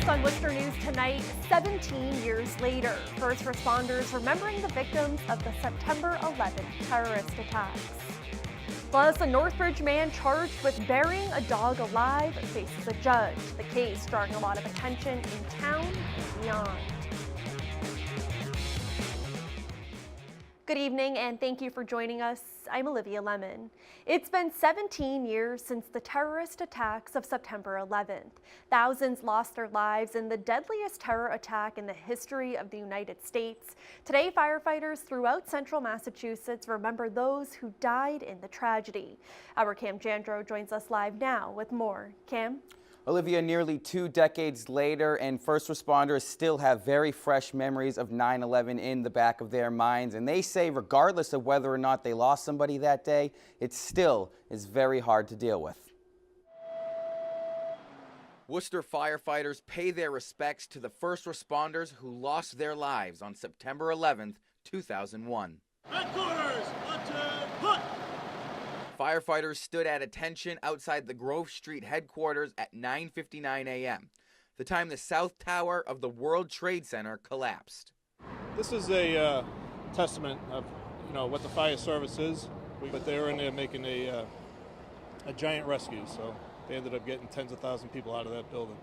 on Worcester News tonight, 17 years later, first responders remembering the victims of the September 11th terrorist attacks. Plus, a Northbridge man charged with burying a dog alive faces a judge. The case drawing a lot of attention in town and beyond. Good evening and thank you for joining us. I'm Olivia Lemon. It's been 17 years since the terrorist attacks of September 11th. Thousands lost their lives in the deadliest terror attack in the history of the United States. Today, firefighters throughout central Massachusetts remember those who died in the tragedy. Our Cam Jandro joins us live now with more. Cam? Olivia, nearly 2 decades later, and first responders still have very fresh memories of 9/11 in the back of their minds. And they say regardless of whether or not they lost somebody that day, it still is very hard to deal with. Worcester firefighters pay their respects to the first responders who lost their lives on September 11th, 2001. Headquarters, attention, put! Firefighters stood at attention outside the Grove Street headquarters at 9:59 a.m., the time the South Tower of the World Trade Center collapsed. This is a testament of what the fire service is, but they were in there making a giant rescue, so they ended up getting tens of thousands of people out of that building.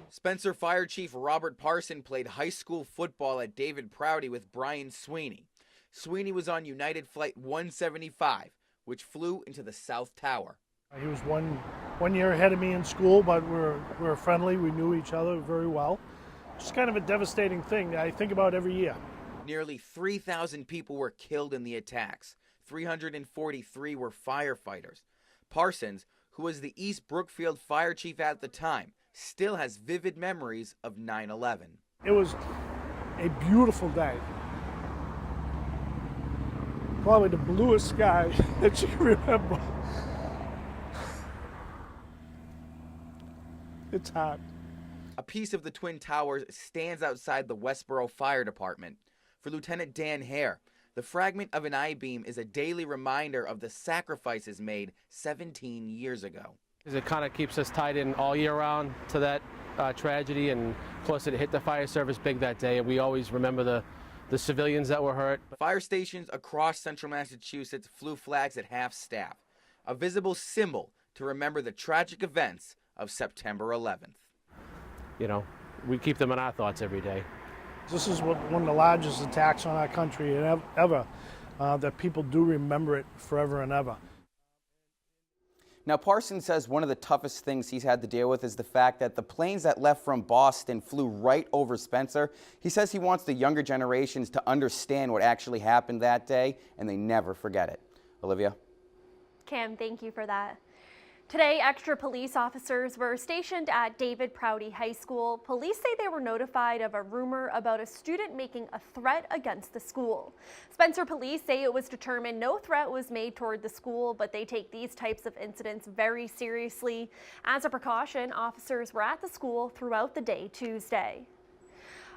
Spencer Fire Chief Robert Parson played high school football at David Prouty with Brian Sweeney. Sweeney was on United Flight 175, which flew into the South Tower. He was one year ahead of me in school, but we're friendly. We knew each other very well. It's kind of a devastating thing that I think about every year. Nearly 3,000 people were killed in the attacks. 343 were firefighters. Parsons, who was the East Brookfield fire chief at the time, still has vivid memories of 9/11. It was a beautiful day. Probably the bluest sky that you can remember. It's hot. A piece of the Twin Towers stands outside the Westboro Fire Department. For Lieutenant Dan Hare, the fragment of an I-beam is a daily reminder of the sacrifices made 17 years ago. It kind of keeps us tied in all year round to that tragedy, and of course it hit the fire service big that day, and we always remember the civilians that were hurt. Fire stations across central Massachusetts flew flags at half-staff, a visible symbol to remember the tragic events of September 11th. You know, we keep them in our thoughts every day. This is one of the largest attacks on our country ever, that people do remember it forever and ever. Now, Parsons says one of the toughest things he's had to deal with is the fact that the planes that left from Boston flew right over Spencer. He says he wants the younger generations to understand what actually happened that day, and they never forget it. Olivia? Cam, thank you for that. Today, extra police officers were stationed at David Prouty High School. Police say they were notified of a rumor about a student making a threat against the school. Spencer police say it was determined no threat was made toward the school, but they take these types of incidents very seriously. As a precaution, officers were at the school throughout the day Tuesday.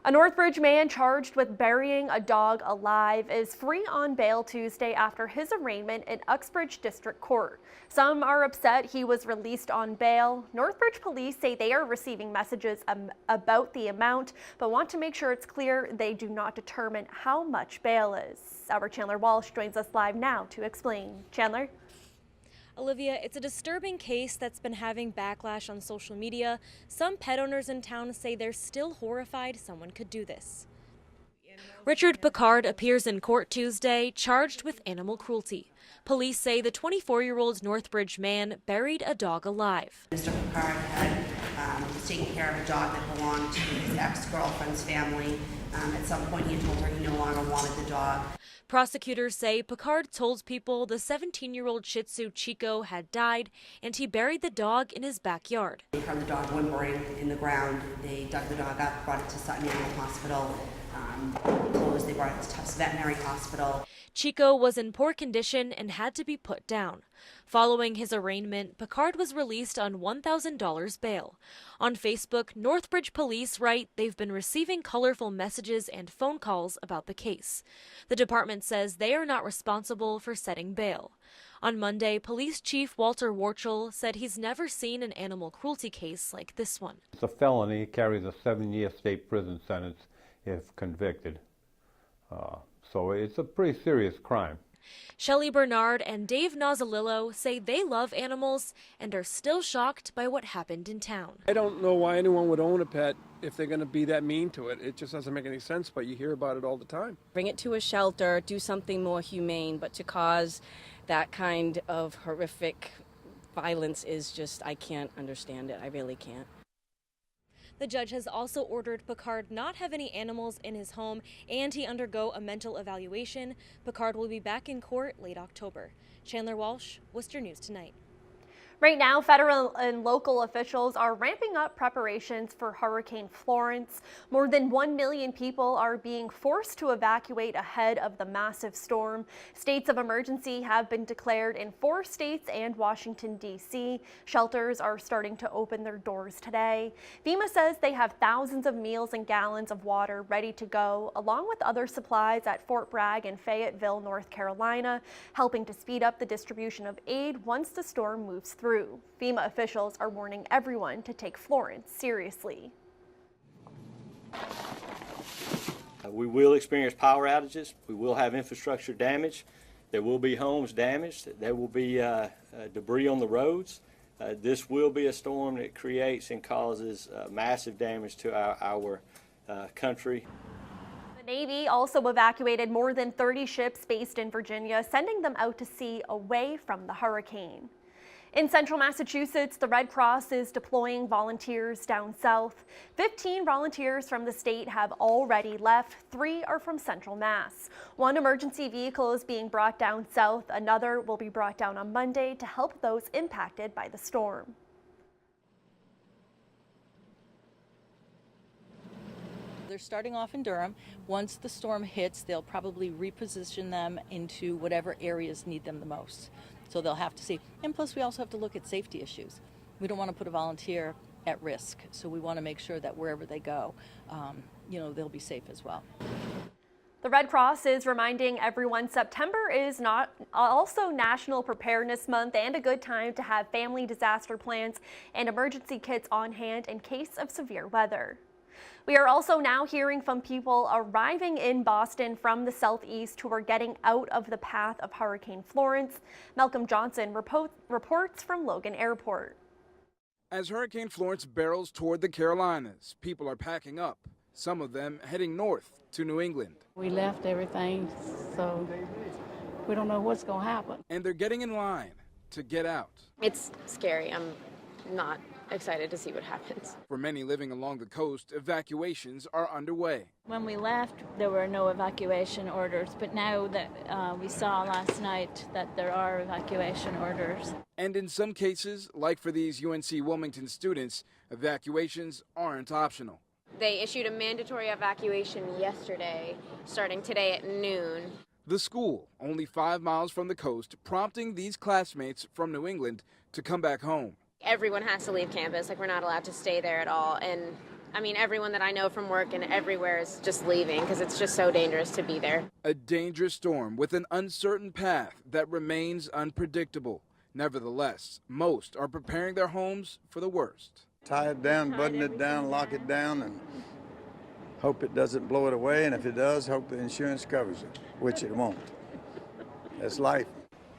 A Northbridge man charged with burying a dog alive is free on bail Tuesday after his arraignment in Uxbridge District Court. Some are upset he was released on bail. Northbridge police say they are receiving messages about the amount, but want to make sure it's clear they do not determine how much bail is. Our Chandler Walsh joins us live now to explain. Chandler? Olivia, it's a disturbing case that's been having backlash on social media. Some pet owners in town say they're still horrified someone could do this. Richard Picard appears in court Tuesday, charged with animal cruelty. Police say the 24-year-old Northbridge man buried a dog alive. Mr. Picard was taking care of a dog that belonged to his ex-girlfriend's family. At some point he told her he no longer wanted the dog. Prosecutors say Picard told people the 17-year-old Shih Tzu Chico had died and he buried the dog in his backyard. They heard the dog whimpering in the ground. They dug the dog up, brought it to Sutton Animal Hospital. Closed, they brought it to Tufts Veterinary Hospital. Chico was in poor condition and had to be put down. Following his arraignment, Picard was released on $1,000 bail. On Facebook, Northbridge police write they've been receiving colorful messages and phone calls about the case. The department says they are not responsible for setting bail. On Monday, Police Chief Walter Warchel said he's never seen an animal cruelty case like this one. It's a felony. It carries a 7-year state prison sentence if convicted. So it's a pretty serious crime. Shelley Bernard and Dave Nozzolillo say they love animals and are still shocked by what happened in town. I don't know why anyone would own a pet if they're going to be that mean to it. It just doesn't make any sense, but you hear about it all the time. Bring it to a shelter, do something more humane, but to cause that kind of horrific violence is just, I can't understand it. I really can't. The judge has also ordered Picard not have any animals in his home and he undergo a mental evaluation. Picard will be back in court late October. Chandler Walsh, Worcester News Tonight. Right now, federal and local officials are ramping up preparations for Hurricane Florence. More than 1 million people are being forced to evacuate ahead of the massive storm. States of emergency have been declared in 4 states and Washington, D.C. Shelters are starting to open their doors today. FEMA says they have thousands of meals and gallons of water ready to go, along with other supplies at Fort Bragg and Fayetteville, North Carolina, helping to speed up the distribution of aid once the storm moves through. FEMA officials are warning everyone to take Florence seriously. We will experience power outages. We will have infrastructure damage. There will be homes damaged. There will be debris on the roads. This will be a storm that creates and causes massive damage to our country. The Navy also evacuated more than 30 ships based in Virginia, sending them out to sea away from the hurricane. In central Massachusetts, the Red Cross is deploying volunteers down south. 15 volunteers from the state have already left. 3 are from central Mass. 1 emergency vehicle is being brought down south. Another will be brought down on Monday to help those impacted by the storm. They're starting off in Durham. Once the storm hits, they'll probably reposition them into whatever areas need them the most. So they'll have to see. And plus, we also have to look at safety issues. We don't want to put a volunteer at risk. So we want to make sure that wherever they go, they'll be safe as well. The Red Cross is reminding everyone September is also National Preparedness Month and a good time to have family disaster plans and emergency kits on hand in case of severe weather. We are also now hearing from people arriving in Boston from the southeast who are getting out of the path of Hurricane Florence. Malcolm Johnson reports from Logan Airport. As Hurricane Florence barrels toward the Carolinas, people are packing up, some of them heading north to New England. We left everything, so we don't know what's going to happen. And they're getting in line to get out. It's scary. I'm not excited to see what happens. For many living along the coast, evacuations are underway. When we left, there were no evacuation orders, but now that we saw last night that there are evacuation orders. And in some cases, like for these UNC Wilmington students, evacuations aren't optional. They issued a mandatory evacuation yesterday, starting today at noon. The school, only 5 miles from the coast, prompting these classmates from New England to come back home. Everyone has to leave campus, we're not allowed to stay there at all. And everyone that I know from work and everywhere is just leaving because it's just so dangerous to be there. A dangerous storm with an uncertain path that remains unpredictable. Nevertheless, most are preparing their homes for the worst. Tie it down, button it down, lock it down, and hope it doesn't blow it away. And if it does, hope the insurance covers it, which it won't. That's life.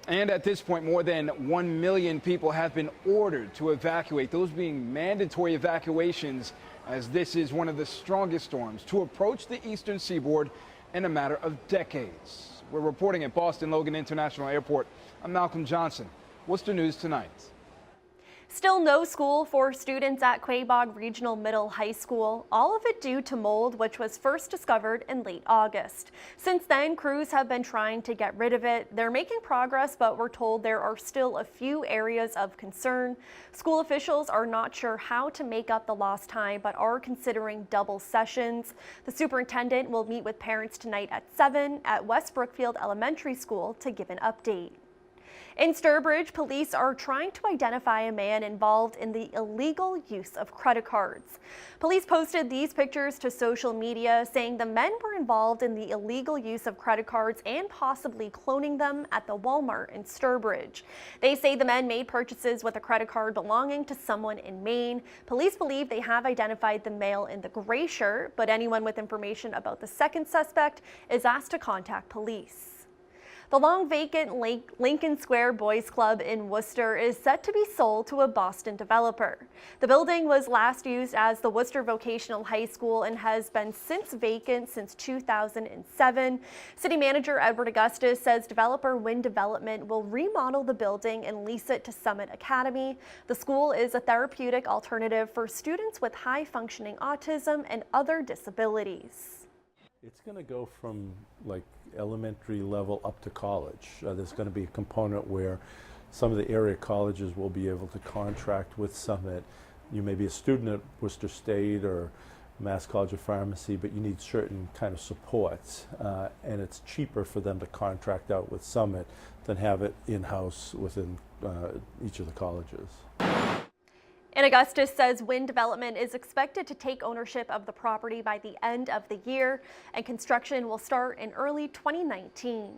And at this point, more than 1 million people have been ordered to evacuate, those being mandatory evacuations, as this is one of the strongest storms to approach the eastern seaboard in a matter of decades. We're reporting at Boston Logan International Airport. I'm Malcolm Johnson. Worcester News Tonight. Still no school for students at Quaboag Regional Middle High School, all of it due to mold, which was first discovered in late August. Since then, crews have been trying to get rid of it. They're making progress, but we're told there are still a few areas of concern. School officials are not sure how to make up the lost time, but are considering double sessions. The superintendent will meet with parents tonight at 7 at West Brookfield Elementary School to give an update. In Sturbridge, police are trying to identify a man involved in the illegal use of credit cards. Police posted these pictures to social media saying the men were involved in the illegal use of credit cards and possibly cloning them at the Walmart in Sturbridge. They say the men made purchases with a credit card belonging to someone in Maine. Police believe they have identified the male in the gray shirt, but anyone with information about the second suspect is asked to contact police. The long-vacant Lincoln Square Boys Club in Worcester is set to be sold to a Boston developer. The building was last used as the Worcester Vocational High School and has been vacant since 2007. City Manager Edward Augustus says developer Wind Development will remodel the building and lease it to Summit Academy. The school is a therapeutic alternative for students with high-functioning autism and other disabilities. It's going to go from like elementary level up to college. There's going to be a component where some of the area colleges will be able to contract with Summit. You may be a student at Worcester State or Mass College of Pharmacy, but you need certain kind of supports, and it's cheaper for them to contract out with Summit than have it in-house within each of the colleges. And Augustus says Wind Development is expected to take ownership of the property by the end of the year, and construction will start in early 2019.